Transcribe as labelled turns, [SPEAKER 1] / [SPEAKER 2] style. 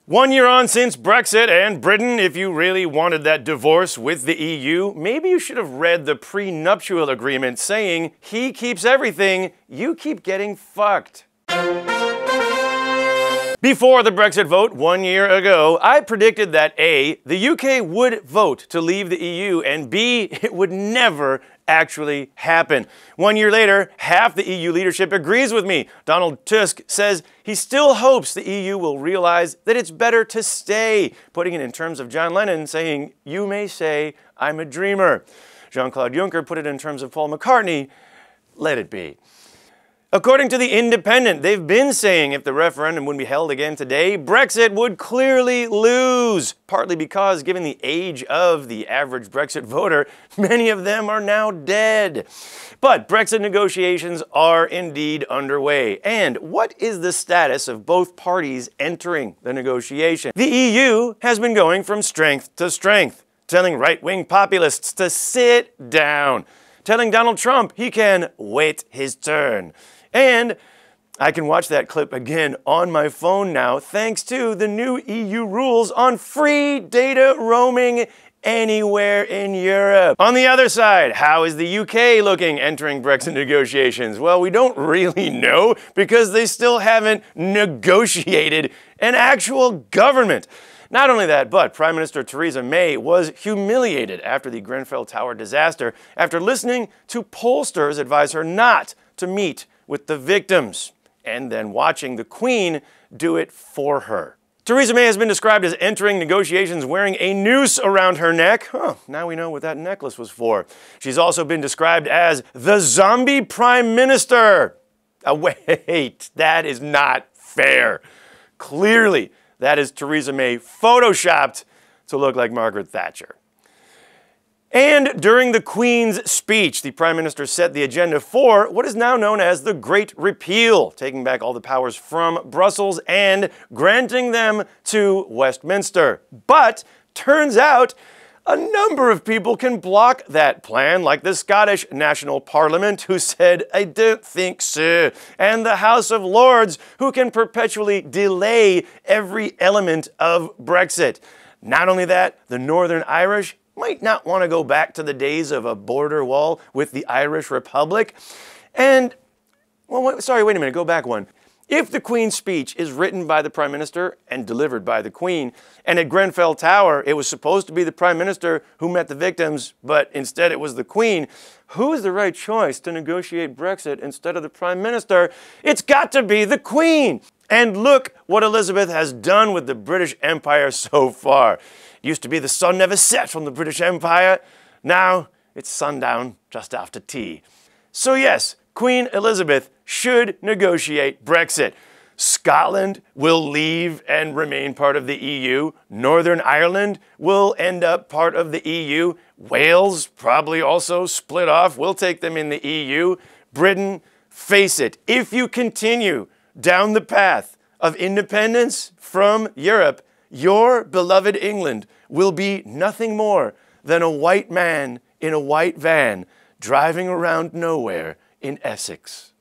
[SPEAKER 1] 1 year on since Brexit, and Britain, if you really wanted that divorce with the EU, maybe you should have read the prenuptial agreement saying, he keeps everything, you keep getting fucked. Before the Brexit vote 1 year ago, I predicted that A, the UK would vote to leave the EU, and B, it would never actually happen. 1 year later, half the EU leadership agrees with me. Donald Tusk says he still hopes the EU will realize that it's better to stay, putting it in terms of John Lennon saying, "You may say I'm a dreamer." Jean-Claude Juncker put it in terms of Paul McCartney, "Let it be." According to The Independent, they've been saying if the referendum would be held again today, Brexit would clearly lose, partly because, given the age of the average Brexit voter, many of them are now dead. But Brexit negotiations are indeed underway. And what is the status of both parties entering the negotiation? The EU has been going from strength to strength, telling right-wing populists to sit down, telling Donald Trump he can wait his turn. And I can watch that clip again on my phone now thanks to the new EU rules on free data roaming anywhere in Europe. On the other side, how is the UK looking entering Brexit negotiations? Well, we don't really know because they still haven't negotiated an actual government. Not only that, but Prime Minister Theresa May was humiliated after the Grenfell Tower disaster after listening to pollsters advise her not to meet with the victims, and then watching the Queen do it for her. Theresa May has been described as entering negotiations wearing a noose around her neck. Now we know what that necklace was for. She's also been described as the zombie Prime Minister. Wait, that is not fair. Clearly, that is Theresa May photoshopped to look like Margaret Thatcher. And during the Queen's speech, the Prime Minister set the agenda for what is now known as the Great Repeal, taking back all the powers from Brussels and granting them to Westminster. But turns out a number of people can block that plan, like the Scottish National Parliament, who said, "I don't think so," and the House of Lords, who can perpetually delay every element of Brexit. Not only that, the Northern Irish might not want to go back to the days of a border wall with the Irish Republic. And, well, wait a minute, go back one. If the Queen's speech is written by the Prime Minister and delivered by the Queen, and at Grenfell Tower it was supposed to be the Prime Minister who met the victims, but instead it was the Queen, who is the right choice to negotiate Brexit instead of the Prime Minister? It's got to be the Queen! And look what Elizabeth has done with the British Empire so far. It used to be the sun never set from the British Empire. Now it's sundown just after tea. So yes, Queen Elizabeth should negotiate Brexit. Scotland will leave and remain part of the EU. Northern Ireland will end up part of the EU. Wales probably also split off. We'll take them in the EU. Britain, face it, if you continue down the path of independence from Europe, your beloved England will be nothing more than a white man in a white van driving around nowhere in Essex.